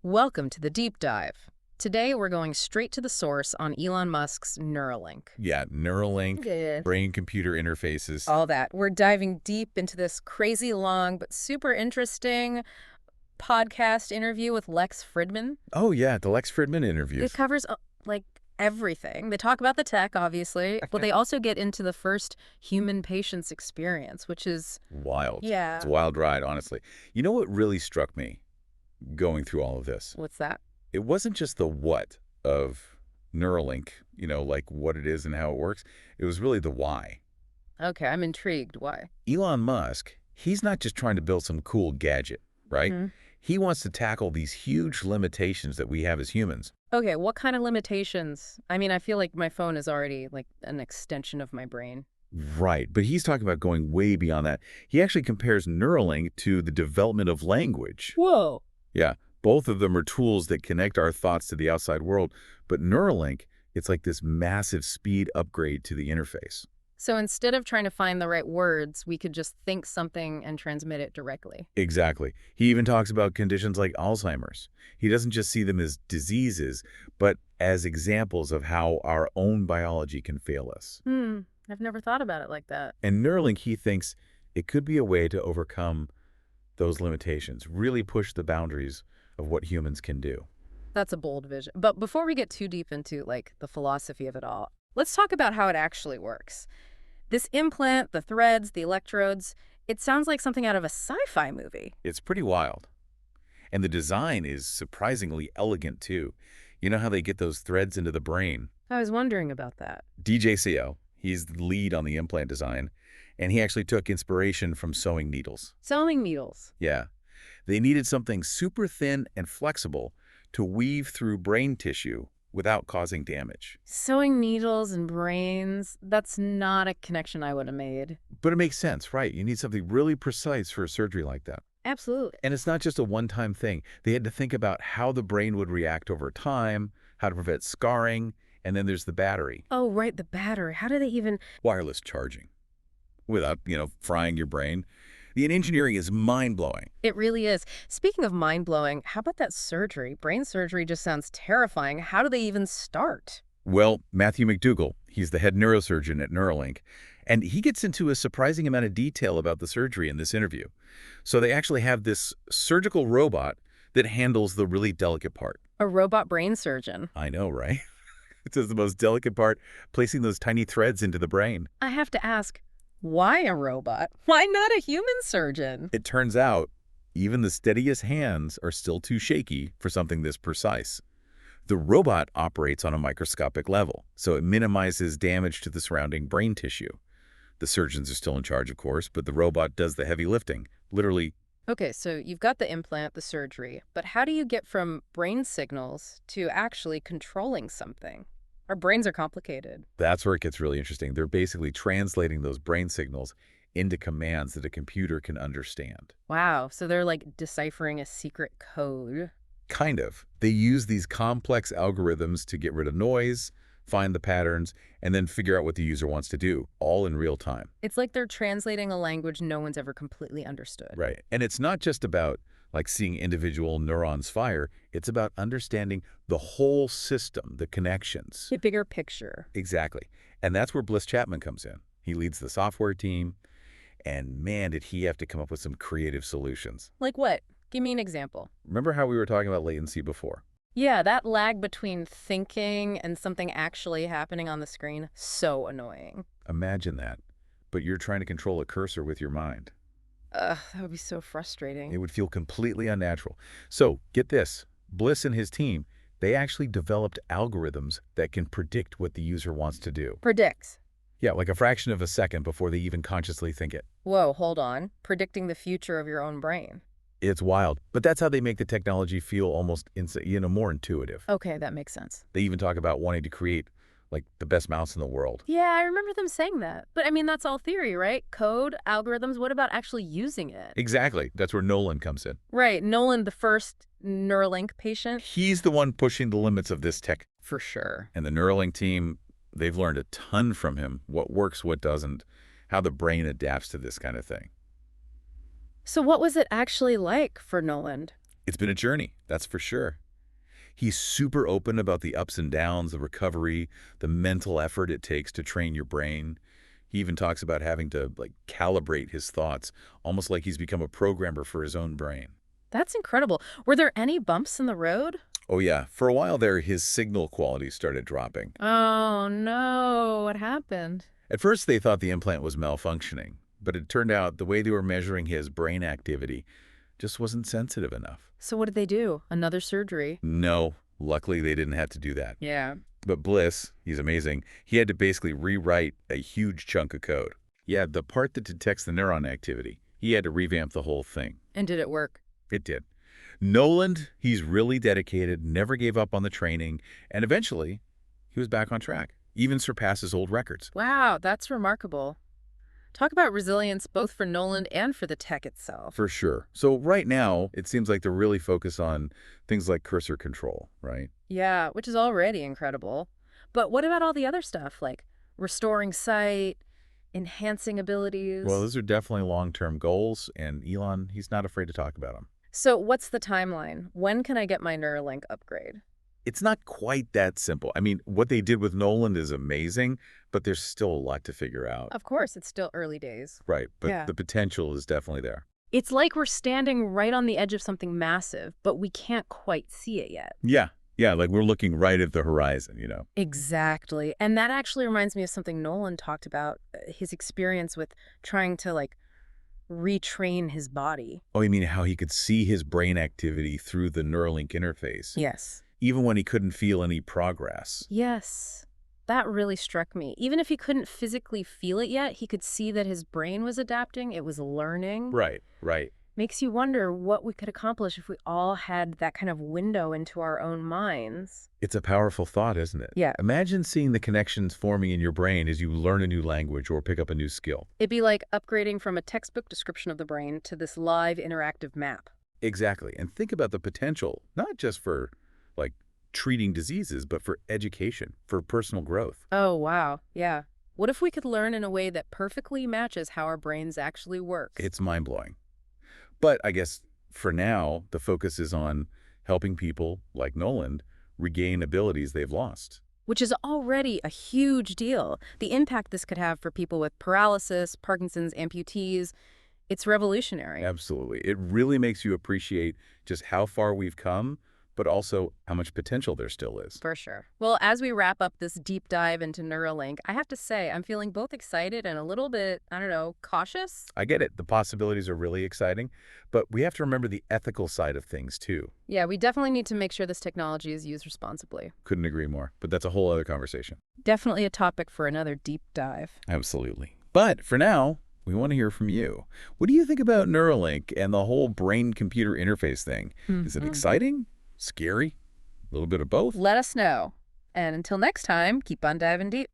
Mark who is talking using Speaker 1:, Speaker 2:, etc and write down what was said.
Speaker 1: Welcome to the deep dive. Today we're going straight to the source on Elon Musk's Neuralink.
Speaker 2: Yeah, Neuralink,
Speaker 1: Yeah.
Speaker 2: brain-computer interfaces.
Speaker 1: All that. We're diving deep into this crazy long but super interesting podcast interview with Lex Fridman.
Speaker 2: Oh, yeah, the Lex Fridman
Speaker 1: It
Speaker 2: interviews.
Speaker 1: covers like everything. They talk about the tech, obviously, but they also get into the first human patient's experience, which is
Speaker 2: Wild.
Speaker 1: yeah.
Speaker 2: It's a wild ride, honestly. You know what really struck me going through all of this?
Speaker 1: What's that?
Speaker 2: It wasn't just the what of Neuralink, like what it is and how it works. It was really the why.
Speaker 1: Okay, I'm intrigued. Why?
Speaker 2: Elon Musk, he's not just trying to build some cool gadget, right?
Speaker 1: Mhm.
Speaker 2: He wants to tackle these huge limitations that we have as humans.
Speaker 1: Okay, what kind of limitations? I mean, I feel like my phone is already like an extension of my brain.
Speaker 2: Right, but he's talking about going way beyond that. He actually compares Neuralink to the development of language.
Speaker 1: Whoa.
Speaker 2: Yeah, both of them are tools that connect our thoughts to the outside world, but Neuralink, it's like this massive speed upgrade to the interface.
Speaker 1: So instead of trying to find the right words, we could just think something and transmit it directly.
Speaker 2: Exactly. He even talks about conditions like Alzheimer's. He doesn't just see them as diseases, but as examples of how our own biology can fail us.
Speaker 1: I've never thought about it like that.
Speaker 2: And Neuralink, he thinks it could be a way to overcome those limitations, really push the boundaries of what humans can do.
Speaker 1: That's a bold vision. But before we get too deep into like the philosophy of it all, let's talk about how it actually works. This implant, the threads, the electrodes, it sounds like something out of a sci-fi movie.
Speaker 2: It's pretty wild. And the design is surprisingly elegant, too. You know how they get those threads into the brain?
Speaker 1: I was wondering about that.
Speaker 2: DJCO, he's the lead on the implant design, and he actually took inspiration from sewing needles.
Speaker 1: Sewing needles.
Speaker 2: Yeah. They needed something super thin and flexible to weave through brain tissue without causing damage.
Speaker 1: Sewing needles and brains, that's not a connection I would have made.
Speaker 2: But it makes sense, right? You need something really precise for a surgery like that.
Speaker 1: Absolutely.
Speaker 2: And it's not just a one-time thing. They had to think about how the brain would react over time, how to prevent scarring, and then there's the battery.
Speaker 1: Oh, right, the battery. How do they even...
Speaker 2: Wireless charging without, frying your brain. The engineering is mind-blowing.
Speaker 1: It really is. Speaking of mind-blowing, how about that surgery? Brain surgery just sounds terrifying. How do they even start?
Speaker 2: Well, Matthew McDougall, he's the head neurosurgeon at Neuralink, and he gets into a surprising amount of detail about the surgery in this interview. So they actually have this surgical robot that handles the really delicate part.
Speaker 1: A robot brain surgeon.
Speaker 2: I know, right? It says the most delicate part, placing those tiny threads into the brain.
Speaker 1: I have to ask, why a robot? Why not a human surgeon?
Speaker 2: It turns out even the steadiest hands are still too shaky for something this precise. The robot operates on a microscopic level, so it minimizes damage to the surrounding brain tissue. The surgeons are still in charge, of course, but the robot does the heavy lifting, literally.
Speaker 1: Okay, so you've got the implant, the surgery, but how do you get from brain signals to actually controlling something? Our brains are complicated.
Speaker 2: That's where it gets really interesting. They're basically translating those brain signals into commands that a computer can understand.
Speaker 1: Wow, so they're like deciphering a secret code.
Speaker 2: Kind of. They use these complex algorithms to get rid of noise, find the patterns, and then figure out what the user wants to do, all in real time.
Speaker 1: It's like they're translating a language no one's ever completely understood.
Speaker 2: Right. And it's not just about like seeing individual neurons fire. It's about understanding the whole system, the connections.
Speaker 1: The bigger picture.
Speaker 2: Exactly. And that's where Bliss Chapman comes in. He leads the software team, and man, did he have to come up with some creative solutions.
Speaker 1: Like what? Give me an example.
Speaker 2: Remember how we were talking about latency before?
Speaker 1: Yeah, that lag between thinking and something actually happening on the screen, so annoying.
Speaker 2: Imagine that. But you're trying to control a cursor with your mind.
Speaker 1: Ugh, that would be so frustrating.
Speaker 2: It would feel completely unnatural. So, get this. Bliss and his team, they actually developed algorithms that can predict what the user wants to do.
Speaker 1: Predicts.
Speaker 2: Yeah, like a fraction of a second before they even consciously think it.
Speaker 1: Whoa, hold on. Predicting the future of your own brain.
Speaker 2: It's wild, but that's how they make the technology feel almost, more intuitive.
Speaker 1: Okay, that makes sense.
Speaker 2: They even talk about wanting to create, like, the best mouse in the world.
Speaker 1: Yeah, I remember them saying that. But I mean, that's all theory, right? Code, algorithms, what about actually using it?
Speaker 2: Exactly. That's where Nolan comes in.
Speaker 1: Right, Nolan, the first Neuralink patient?
Speaker 2: He's the one pushing the limits of this tech.
Speaker 1: For sure.
Speaker 2: And the Neuralink team, they've learned a ton from him, what works, what doesn't, how the brain adapts to this kind of thing.
Speaker 1: So what was it actually like for Nolan?
Speaker 2: It's been a journey, that's for sure. He's super open about the ups and downs, the recovery, the mental effort it takes to train your brain. He even talks about having to, like, calibrate his thoughts, almost like he's become a programmer for his own brain.
Speaker 1: That's incredible. Were there any bumps in the road?
Speaker 2: Oh yeah, for a while there, his signal quality started dropping.
Speaker 1: Oh, no. What happened?
Speaker 2: At first, they thought the implant was malfunctioning, but it turned out the way they were measuring his brain activity just wasn't sensitive enough.
Speaker 1: So what did they do? Another surgery?
Speaker 2: No, luckily they didn't have to do that.
Speaker 1: Yeah.
Speaker 2: But Bliss, he's amazing, he had to basically rewrite a huge chunk of code. Yeah, the part that detects the neuron activity, he had to revamp the whole thing.
Speaker 1: And did it work?
Speaker 2: It did. Nolan, he's really dedicated, never gave up on the training, and eventually he was back on track, even surpassed his old records.
Speaker 1: Wow, that's remarkable. Talk about resilience both for Nolan and for the tech itself.
Speaker 2: For sure. So right now, it seems like they're really focused on things like cursor control, right?
Speaker 1: Yeah, which is already incredible. But what about all the other stuff, like restoring sight, enhancing abilities?
Speaker 2: Well, those are definitely long-term goals, and Elon, he's not afraid to talk about them.
Speaker 1: So what's the timeline? When can I get my Neuralink upgrade?
Speaker 2: It's not quite that simple. I mean, what they did with Nolan is amazing, but there's still a lot to figure out.
Speaker 1: Of course, it's still early days.
Speaker 2: Right, but
Speaker 1: Yeah.
Speaker 2: the potential is definitely there.
Speaker 1: It's like we're standing right on the edge of something massive, but we can't quite see it yet.
Speaker 2: Yeah, like we're looking right at the horizon, you know?
Speaker 1: Exactly. And that actually reminds me of something Nolan talked about, his experience with trying to, like, retrain his body.
Speaker 2: Oh, you mean how he could see his brain activity through the Neuralink interface,
Speaker 1: Yes.
Speaker 2: even when he couldn't feel any progress?
Speaker 1: Yes. That really struck me. Even if he couldn't physically feel it yet, he could see that his brain was adapting, it was learning.
Speaker 2: Right.
Speaker 1: Makes you wonder what we could accomplish if we all had that kind of window into our own minds.
Speaker 2: It's a powerful thought, isn't it?
Speaker 1: Yeah.
Speaker 2: Imagine seeing the connections forming in your brain as you learn a new language or pick up a new skill.
Speaker 1: It'd be like upgrading from a textbook description of the brain to this live interactive map.
Speaker 2: Exactly. And think about the potential, not just for, like, treating diseases, but for education, for personal growth.
Speaker 1: Oh, wow. Yeah. What if we could learn in a way that perfectly matches how our brains actually work?
Speaker 2: It's mind-blowing. But I guess for now, the focus is on helping people like Nolan regain abilities they've lost.
Speaker 1: Which is already a huge deal. The impact this could have for people with paralysis, Parkinson's, amputees, it's revolutionary.
Speaker 2: Absolutely. It really makes you appreciate just how far we've come, but also how much potential there still is.
Speaker 1: For sure. Well, as we wrap up this deep dive into Neuralink, I have to say I'm feeling both excited and a little bit, I don't know, cautious.
Speaker 2: I get it. The possibilities are really exciting, but we have to remember the ethical side of things too.
Speaker 1: Yeah, we definitely need to make sure this technology is used responsibly.
Speaker 2: Couldn't agree more, but that's a whole other conversation.
Speaker 1: Definitely a topic for another deep dive.
Speaker 2: Absolutely. But for now, we want to hear from you. What do you think about Neuralink and the whole brain-computer interface thing? Is it exciting? Scary? A little bit of both?
Speaker 1: Let us know. And until next time, keep on diving deep.